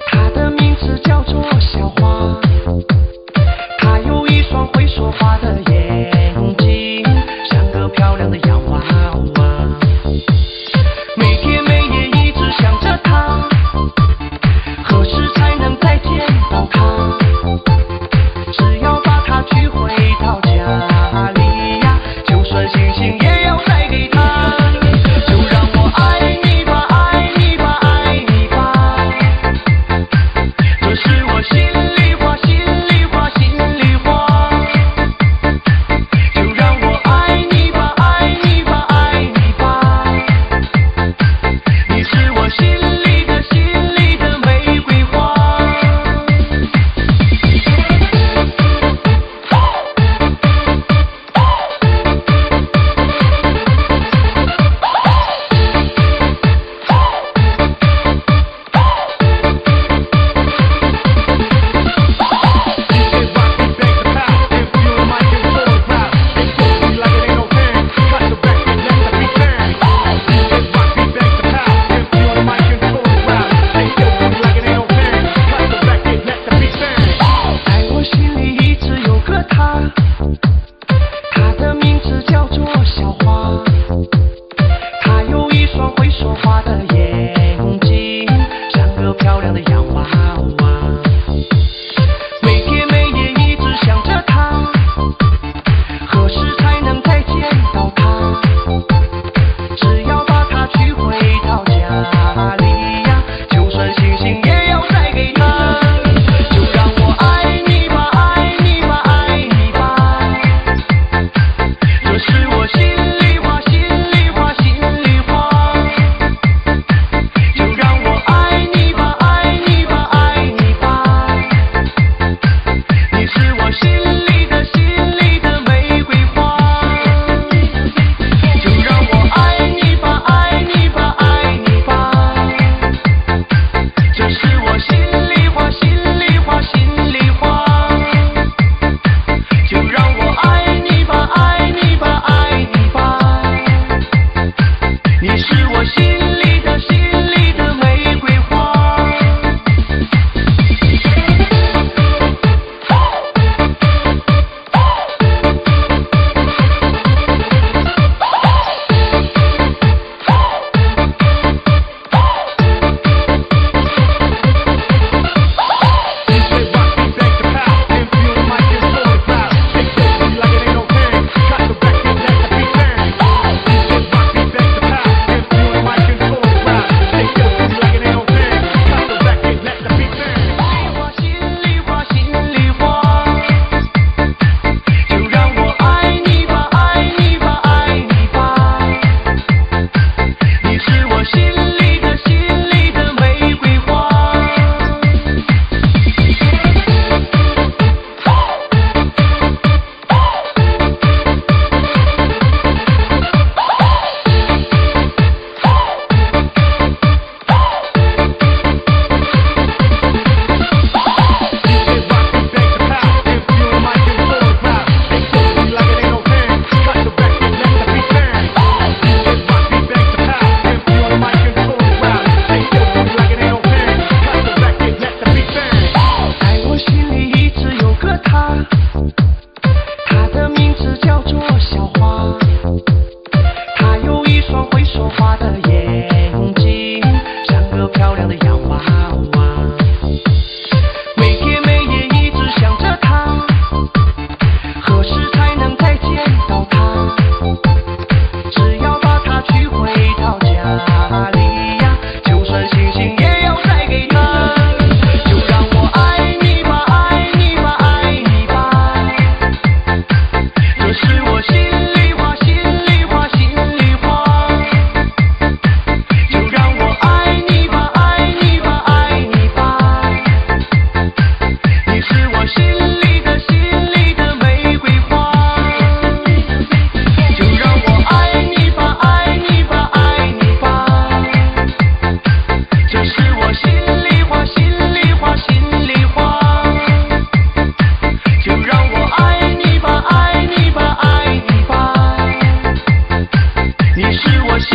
她的名字叫做小花，她有一双会说话的眼睛，像个漂亮的洋娃娃。每天每夜一直想着她，何时才能再见到她？只要把她娶回到家里呀，就算星星也要再给她。就让我爱你吧，爱你吧，爱你吧，这是我心里话，心里话，心里话。就让我爱你吧，爱你吧，爱你吧，你是我心里的，心里的玫瑰花。在我心里一直有个她，她的名字叫做小花，她有一双会说话的眼睛，像个漂亮的洋娃娃。每天每夜一直想着她，何时才能再见到她？只要把她娶回到家里呀，就算星星也要再给她。就让我爱你吧，爱你吧，爱你吧，这是我心里话，心里话，心里话。就让我爱你吧，爱你吧，爱你吧，你是我心里的，心里的玫瑰花。就让我爱你吧，爱你吧，爱你吧，这是我心里话，心里话，心里话。就让我爱你吧，爱你吧，爱你吧，你是我心里的，心里的玫瑰花。我心里话，心里话，就让我爱你吧，爱你吧，爱你吧，你是我心里的，心里的玫瑰花。在我心里一直有个她，她的名字叫做小花，她有一双会说话的眼睛，像个漂亮的洋娃娃。每天每夜一直想着她，何时才能再见到她？只要把她娶回到家里呀，就算星星也要再给她。就让我爱你吧，爱你吧，爱你吧，这是我心里话，心里话，心里话。就让我爱你吧，爱你吧，爱你吧，你是我心里的，心里的玫瑰花。就让我爱你吧，爱你吧，爱你吧，这是我心里话，心里话，心里话。就让我爱你吧，爱你吧，爱你吧，你是我心